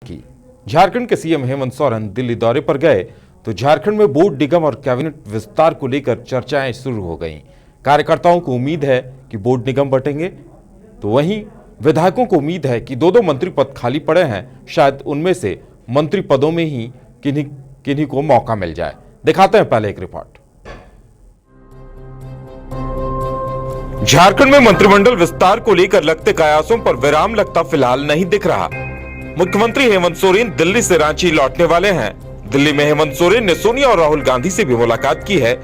की झारखंड के सीएम हेमंत सोरेन दिल्ली दौरे पर गए तो झारखंड में बोर्ड निगम और कैबिनेट विस्तार को लेकर चर्चाएं शुरू हो गईं। कार्यकर्ताओं को उम्मीद है कि बोर्ड निगम बंटेंगे, तो वहीं विधायकों को उम्मीद है कि दो मंत्री पद खाली पड़े हैं, शायद उनमें से मंत्री पदों में ही किन्हीं को मौका मिल जाए। दिखाते हैं पहले एक रिपोर्ट। झारखंड में मंत्रिमंडल विस्तार को लेकर लगते कयासों पर विराम लगता फिलहाल नहीं दिख रहा। मुख्यमंत्री हेमंत सोरेन दिल्ली से रांची लौटने वाले हैं। दिल्ली में हेमंत सोरेन ने सोनिया और राहुल गांधी से भी मुलाकात की है,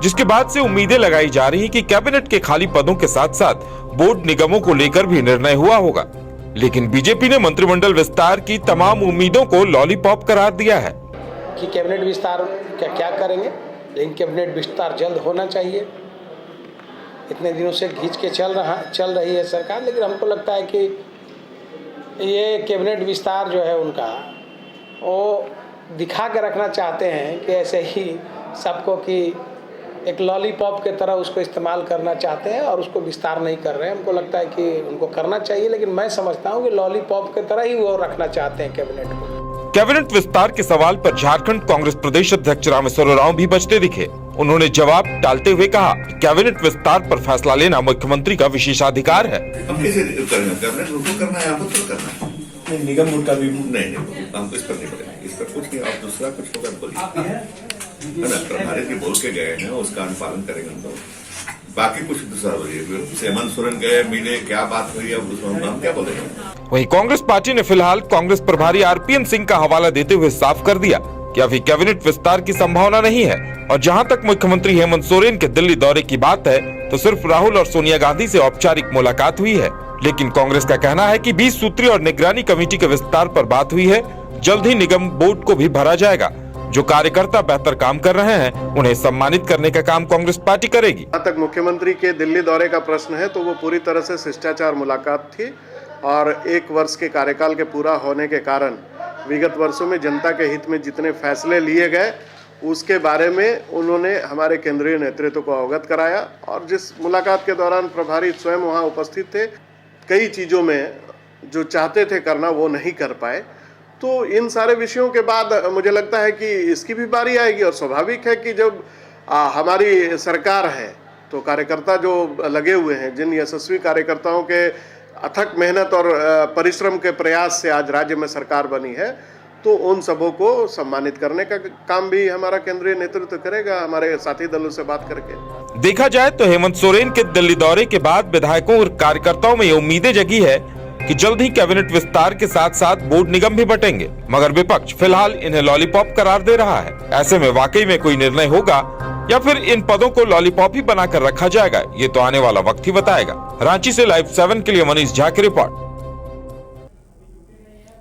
जिसके बाद से उम्मीदें लगाई जा रही कि कैबिनेट के खाली पदों के साथ साथ बोर्ड निगमों को लेकर भी निर्णय हुआ होगा। लेकिन बीजेपी ने मंत्रिमंडल विस्तार की तमाम उम्मीदों को लॉलीपॉप करार दिया है कि कैबिनेट विस्तार क्या करेंगे, लेकिन कैबिनेट विस्तार जल्द होना चाहिए। इतने दिनों से खींच के चल रही है सरकार, लेकिन हमको लगता है कि ये कैबिनेट विस्तार जो है उनका वो दिखा के रखना चाहते हैं कि ऐसे ही सबको कि एक लॉलीपॉप के तरह उसको इस्तेमाल करना चाहते हैं और उसको विस्तार नहीं कर रहे हैं। हमको लगता है कि उनको करना चाहिए, लेकिन मैं समझता हूँ कि लॉलीपॉप के तरह ही वो रखना चाहते हैं कैबिनेट को। कैबिनेट विस्तार के सवाल पर झारखंड कांग्रेस प्रदेश अध्यक्ष रामेश्वर उरांव भी बचते दिखे। उन्होंने जवाब टालते हुए कहा, कैबिनेट विस्तार पर फैसला लेना मुख्यमंत्री का विशेषाधिकार है। हम कैसे करेंगे? कैबिनेट को करना है, आपको तो करना है। नहीं, निगम बोर्ड का भी नहीं, हम इस पर नहीं पड़ेंगे। इस पर कुछ नहीं, आप दूसरा कुछ होगा बोलिए, है ना? प्रभारी जी बोल के गए हैं, उसका अनुपालन करेंगे हम लोग। बाकी कुछ दूसरा बोलिए। हेमंत सोरेन गए, मिले, क्या बात हुई है, उसमें हम क्या बोलेंगे? वहीं कांग्रेस पार्टी ने फिलहाल कांग्रेस प्रभारी आरपीएन सिंह का हवाला देते हुए साफ कर दिया कि अभी कैबिनेट विस्तार की संभावना नहीं है। और जहां तक मुख्यमंत्री हेमंत सोरेन के दिल्ली दौरे की बात है, तो सिर्फ राहुल और सोनिया गांधी से औपचारिक मुलाकात हुई है। लेकिन कांग्रेस का कहना है कि 20 सूत्री और निगरानी कमेटी के विस्तार पर बात हुई है। जल्द ही निगम बोर्ड को भी भरा जाएगा। जो कार्यकर्ता बेहतर काम कर रहे हैं, उन्हें सम्मानित करने का काम कांग्रेस पार्टी करेगी। जहाँ तक मुख्यमंत्री के दिल्ली दौरे का प्रश्न है, तो वो पूरी तरह से शिष्टाचार मुलाकात थी और 1 वर्ष के कार्यकाल के पूरा होने के कारण विगत वर्षों में जनता के हित में जितने फैसले लिए गए उसके बारे में उन्होंने हमारे केंद्रीय नेतृत्व को अवगत कराया। और जिस मुलाकात के दौरान प्रभारी स्वयं वहाँ उपस्थित थे, कई चीज़ों में जो चाहते थे करना वो नहीं कर पाए। तो इन सारे विषयों के बाद मुझे लगता है कि इसकी भी बारी आएगी। और स्वाभाविक है कि जब हमारी सरकार है तो कार्यकर्ता जो लगे हुए हैं, जिन यशस्वी कार्यकर्ताओं के अथक मेहनत और परिश्रम के प्रयास से आज राज्य में सरकार बनी है, तो उन सबों को सम्मानित करने का काम भी हमारा केंद्रीय नेतृत्व करेगा, हमारे साथी दलों से बात करके। देखा जाए तो हेमंत सोरेन के दिल्ली दौरे के बाद विधायकों और कार्यकर्ताओं में ये उम्मीदें जगी है कि जल्द ही कैबिनेट विस्तार के साथ साथ बोर्ड निगम भी बटेंगे, मगर विपक्ष फिलहाल इन्हें लॉलीपॉप करार दे रहा है। ऐसे में वाकई में कोई निर्णय होगा या फिर इन पदों को लॉलीपॉप ही बनाकर रखा जाएगा, ये तो आने वाला वक्त ही बताएगा। रांची से लाइव 7 के लिए मनीष झा की रिपोर्ट।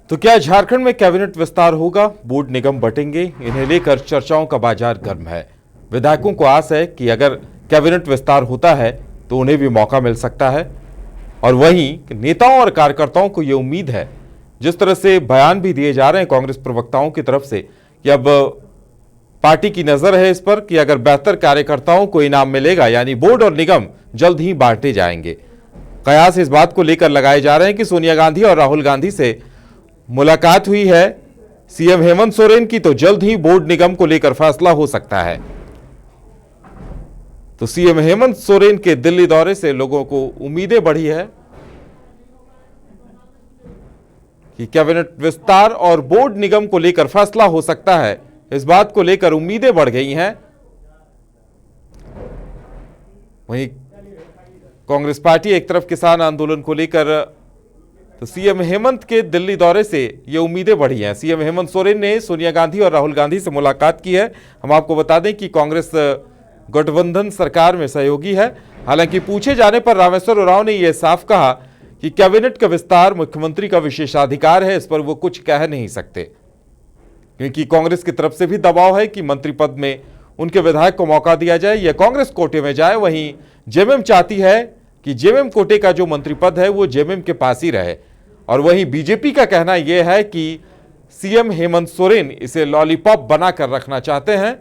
तो क्या झारखंड में कैबिनेट विस्तार होगा, बोर्ड निगम बटेंगे? इन्हें लेकर चर्चाओं का बाजार गर्म है। विधायकों को आस है कि अगर कैबिनेट विस्तार होता है तो उन्हें भी मौका मिल सकता है। और वहीं नेताओं और कार्यकर्ताओं को यह उम्मीद है, जिस तरह से बयान भी दिए जा रहे हैं कांग्रेस प्रवक्ताओं की तरफ से, कि अब पार्टी की नजर है इस पर कि अगर बेहतर कार्यकर्ताओं को इनाम मिलेगा, यानी बोर्ड और निगम जल्द ही बांटे जाएंगे। कयास इस बात को लेकर लगाए जा रहे हैं कि सोनिया गांधी और राहुल गांधी से मुलाकात हुई है सीएम हेमंत सोरेन की, तो जल्द ही बोर्ड निगम को लेकर फैसला हो सकता है। तो सीएम हेमंत सोरेन के दिल्ली दौरे से लोगों को उम्मीदें बढ़ी है कि कैबिनेट विस्तार और बोर्ड निगम को लेकर फैसला हो सकता है। इस बात को लेकर उम्मीदें बढ़ गई हैं। वहीं कांग्रेस पार्टी एक तरफ किसान आंदोलन को लेकर, तो सीएम हेमंत के दिल्ली दौरे से ये उम्मीदें बढ़ी हैं। सीएम हेमंत सोरेन ने सोनिया गांधी और राहुल गांधी से मुलाकात की है। हम आपको बता दें कि कांग्रेस गठबंधन सरकार में सहयोगी है। हालांकि पूछे जाने पर रामेश्वर उरांव ने यह साफ कहा कि कैबिनेट का विस्तार मुख्यमंत्री का विशेषाधिकार है, इस पर वो कुछ कह नहीं सकते, क्योंकि कांग्रेस की तरफ से भी दबाव है कि मंत्री पद में उनके विधायक को मौका दिया जाए या कांग्रेस कोटे में जाए। वहीं जेएमएम चाहती है कि जेएमएम कोटे का जो मंत्री पद है वो जेएमएम के पास ही रहे। और वहीं बीजेपी का कहना यह है कि सीएम हेमंत सोरेन इसे लॉलीपॉप बनाकर रखना चाहते हैं।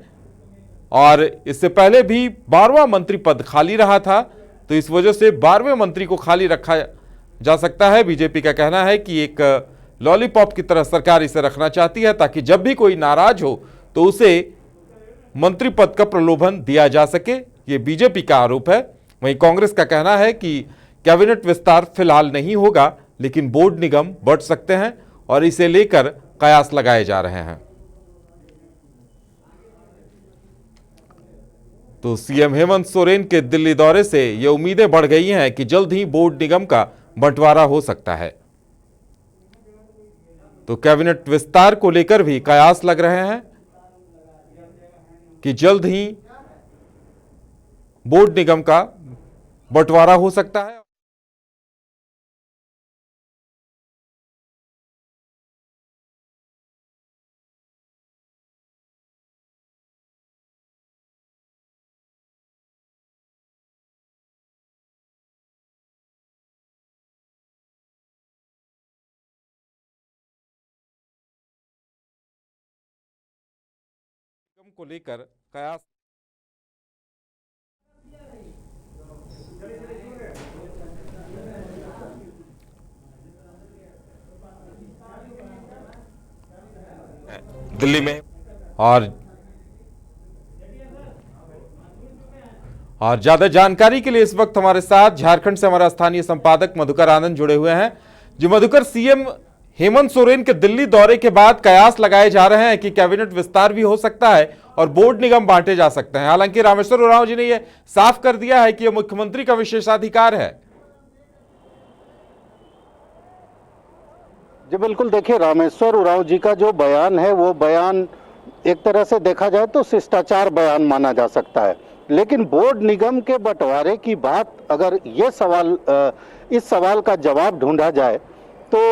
और इससे पहले भी 12वां मंत्री पद खाली रहा था, तो इस वजह से 12वें मंत्री को खाली रखा जा सकता है। बीजेपी का कहना है कि एक लॉलीपॉप की तरह सरकार इसे रखना चाहती है, ताकि जब भी कोई नाराज हो तो उसे मंत्री पद का प्रलोभन दिया जा सके। ये बीजेपी का आरोप है। वहीं कांग्रेस का कहना है कि कैबिनेट विस्तार फिलहाल नहीं होगा, लेकिन बोर्ड निगम बढ़ सकते हैं और इसे लेकर कयास लगाए जा रहे हैं। तो सीएम हेमंत सोरेन के दिल्ली दौरे से ये उम्मीदें बढ़ गई हैं कि जल्द ही बोर्ड निगम का बंटवारा हो सकता है। तो कैबिनेट विस्तार को लेकर भी कयास लग रहे हैं कि जल्द ही बोर्ड निगम का बंटवारा हो सकता है। को लेकर कयास दिल्ली में और ज्यादा जानकारी के लिए इस वक्त हमारे साथ झारखंड से हमारा स्थानीय संपादक मधुकर आनंद जुड़े हुए हैं। जी मधुकर, सीएम हेमंत सोरेन के दिल्ली दौरे के बाद कयास लगाए जा रहे हैं कि कैबिनेट विस्तार भी हो सकता है और बोर्ड निगम बांटे जा सकते हैं। हालांकि रामेश्वर उरांव जी ने यह साफ कर दिया है कि यह मुख्यमंत्री का विशेषाधिकार है। जी बिल्कुल, देखिए रामेश्वर उरांव जी का जो बयान है वो बयान एक तरह से देखा जाए तो शिष्टाचार बयान माना जा सकता है, लेकिन बोर्ड निगम के बंटवारे की बात अगर ये इस सवाल का जवाब ढूंढा जाए तो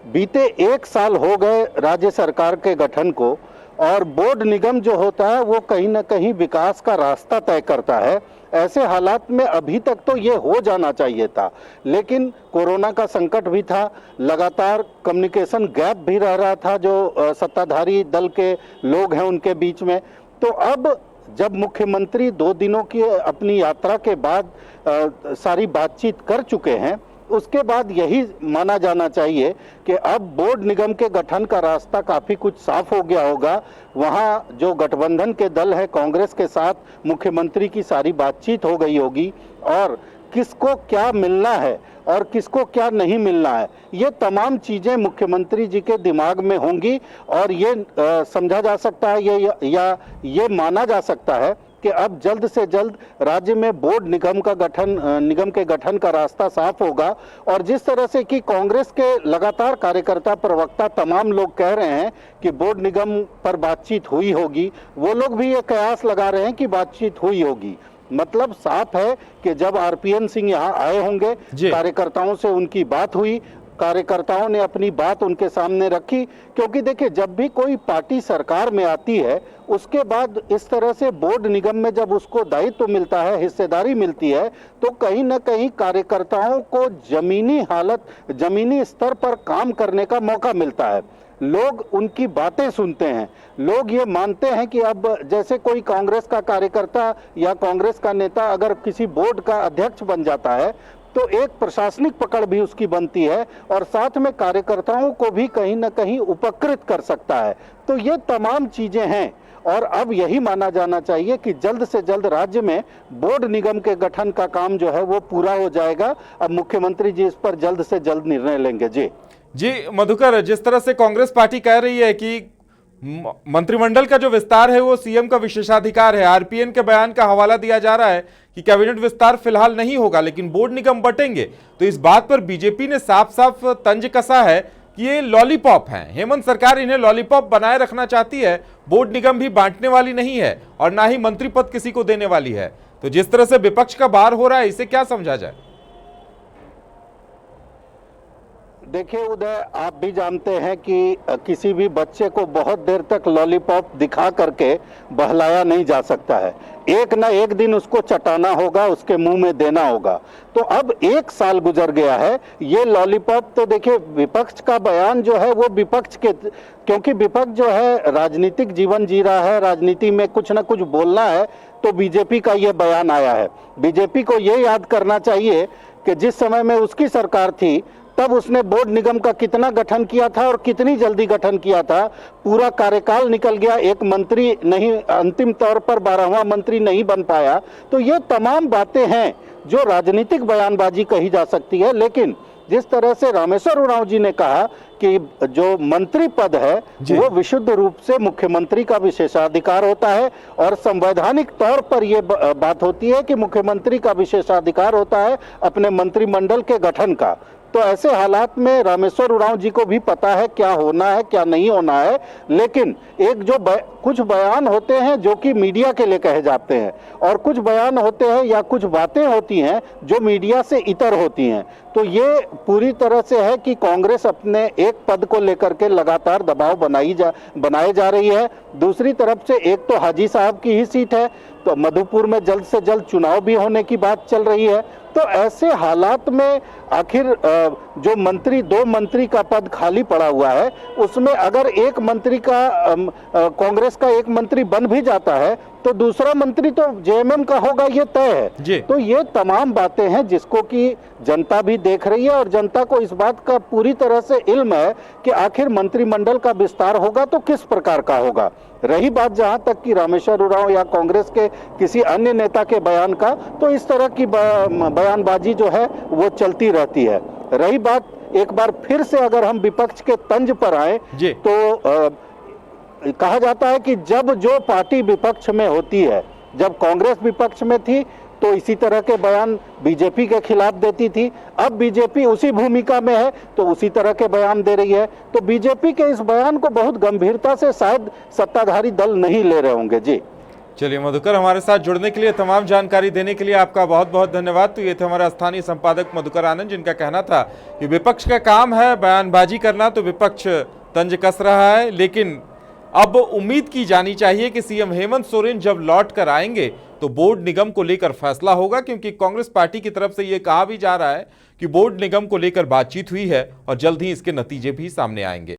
बीते 1 साल हो गए राज्य सरकार के गठन को, और बोर्ड निगम जो होता है वो कहीं ना कहीं विकास का रास्ता तय करता है। ऐसे हालात में अभी तक तो ये हो जाना चाहिए था, लेकिन कोरोना का संकट भी था, लगातार कम्युनिकेशन गैप भी रह रहा था जो सत्ताधारी दल के लोग हैं उनके बीच में। तो अब जब मुख्यमंत्री 2 दिनों की अपनी यात्रा के बाद सारी बातचीत कर चुके हैं, उसके बाद यही माना जाना चाहिए कि अब बोर्ड निगम के गठन का रास्ता काफी कुछ साफ हो गया होगा। वहां जो गठबंधन के दल है कांग्रेस के साथ मुख्यमंत्री की सारी बातचीत हो गई होगी और किसको क्या मिलना है और किसको क्या नहीं मिलना है, ये तमाम चीजें मुख्यमंत्री जी के दिमाग में होंगी और ये समझा जा सकता है ये माना जा सकता है कि अब जल्द से जल्द राज्य में बोर्ड निगम के गठन का रास्ता साफ होगा। और जिस तरह से कि कांग्रेस के लगातार कार्यकर्ता प्रवक्ता तमाम लोग कह रहे हैं कि बोर्ड निगम पर बातचीत हुई होगी, वो लोग भी ये कयास लगा रहे हैं कि बातचीत हुई होगी। मतलब साफ है कि जब आरपीएन सिंह यहाँ आए होंगे, कार्यकर्ताओं से उनकी बात हुई, कार्यकर्ताओं ने अपनी बात उनके सामने रखी, क्योंकि देखिए जब भी कोई पार्टी सरकार में आती है उसके बाद इस तरह से बोर्ड निगम में जब उसको दायित्व मिलता है, हिस्सेदारी मिलती है, तो कहीं ना कहीं कार्यकर्ताओं को जमीनी स्तर पर काम करने का मौका मिलता है। लोग उनकी बातें सुनते हैं, लोग ये मानते हैं कि अब जैसे कोई कांग्रेस का कार्यकर्ता या कांग्रेस का नेता अगर किसी बोर्ड का अध्यक्ष बन जाता है तो एक प्रशासनिक पकड़ भी उसकी बनती है और साथ में कार्यकर्ताओं को भी कहीं ना कहीं उपकृत कर सकता है। तो ये तमाम चीजें हैं और अब यही माना जाना चाहिए कि जल्द से जल्द राज्य में बोर्ड निगम के गठन का काम जो है वो पूरा हो जाएगा। अब मुख्यमंत्री जी इस पर जल्द से जल्द निर्णय लेंगे। जी मधुकर, जिस तरह से कांग्रेस पार्टी कह रही है कि मंत्रिमंडल का जो विस्तार है वो सीएम का विशेषाधिकार है, आरपीएन के बयान का हवाला दिया जा रहा है कि कैबिनेट विस्तार फिलहाल नहीं होगा लेकिन बोर्ड निगम बटेंगे, तो इस बात पर बीजेपी ने साफ साफ तंज कसा है कि ये लॉलीपॉप हैं। हेमंत सरकार इन्हें लॉलीपॉप बनाए रखना चाहती है, बोर्ड निगम भी बांटने वाली नहीं है और ना ही मंत्री पद किसी को देने वाली है। तो जिस तरह से विपक्ष का बार हो रहा है, इसे क्या समझा जाए? देखिए उदय, आप भी जानते हैं कि किसी भी बच्चे को बहुत देर तक लॉलीपॉप दिखा करके बहलाया नहीं जा सकता है। एक ना एक दिन उसको चटाना होगा, उसके मुंह में देना होगा। तो अब 1 साल गुजर गया है, ये लॉलीपॉप तो देखिए विपक्ष का बयान जो है वो विपक्ष के, क्योंकि विपक्ष जो है राजनीतिक जीवन जी रहा है, राजनीति में कुछ ना कुछ बोलना है, तो बीजेपी का ये बयान आया है। बीजेपी को ये याद करना चाहिए कि जिस समय में उसकी सरकार थी तब उसने बोर्ड निगम का कितना गठन किया था और कितनी जल्दी गठन किया था, पूरा कार्यकाल निकल गया, एक मंत्री नहीं, अंतिम तौर पर 12वां मंत्री नहीं बन पाया। तो ये तमाम बातें हैं जो राजनीतिक बयानबाजी कही जा सकती है। लेकिन जिस तरह से रामेश्वर उरांव जी ने कहा कि जो मंत्री पद है वो विशुद्ध रूप से मुख्यमंत्री का विशेषाधिकार होता है और संवैधानिक तौर पर यह बात होती है कि मुख्यमंत्री का विशेषाधिकार होता है अपने मंत्रिमंडल के गठन का। तो ऐसे हालात में रामेश्वर उरांव जी को भी पता है क्या होना है क्या नहीं होना है। लेकिन एक जो कुछ बयान होते हैं जो कि मीडिया के लिए कहे जाते हैं और कुछ बयान होते हैं या कुछ बातें होती हैं जो मीडिया से इतर होती हैं। तो ये पूरी तरह से है कि कांग्रेस अपने एक पद को लेकर के लगातार दबाव बनाए जा रही है। दूसरी तरफ से एक तो हाजी साहब की ही सीट है, तो मधुपुर में जल्द से जल्द चुनाव भी होने की बात चल रही है। तो ऐसे हालात में आखिर जो मंत्री, 2 मंत्री का पद खाली पड़ा हुआ है, उसमें अगर एक मंत्री का कांग्रेस का एक मंत्री बन भी जाता है तो दूसरा मंत्री तो जेएमएम का होगा, ये तय है। तो ये तमाम बातें हैं जिसको कि जनता भी देख रही है और जनता को इस बात का पूरी तरह से इल्म है कि आखिर मंत्रिमंडल का विस्तार होगा तो किस प्रकार का होगा। रही बात जहां तक कि रामेश्वर उरांव या कांग्रेस के किसी अन्य नेता के बयान का, तो इस तरह की बयानबाजी जो है वो चलती रहती है। रही बात एक बार फिर से अगर हम विपक्ष के तंज पर आए तो कहा जाता है कि जब जो पार्टी विपक्ष में होती है, जब कांग्रेस विपक्ष में थी तो इसी तरह के बयान बीजेपी के खिलाफ देती थी, अब बीजेपी उसी भूमिका में है तो उसी तरह के बयान दे रही है। तो बीजेपी के इस बयान को बहुत गंभीरता से शायद सत्ताधारी दल नहीं ले रहे होंगे। जी चलिए मधुकर, हमारे साथ जुड़ने के लिए, तमाम जानकारी देने के लिए आपका बहुत बहुत धन्यवाद। तो ये थे हमारा स्थानीय संपादक मधुकर आनंद, जिनका कहना था कि विपक्ष का काम है बयानबाजी करना, तो विपक्ष तंज कस रहा है। लेकिन अब उम्मीद की जानी चाहिए कि सीएम हेमंत सोरेन जब लौट कर आएंगे तो बोर्ड निगम को लेकर फैसला होगा, क्योंकि कांग्रेस पार्टी की तरफ से यह कहा भी जा रहा है कि बोर्ड निगम को लेकर बातचीत हुई है और जल्द ही इसके नतीजे भी सामने आएंगे।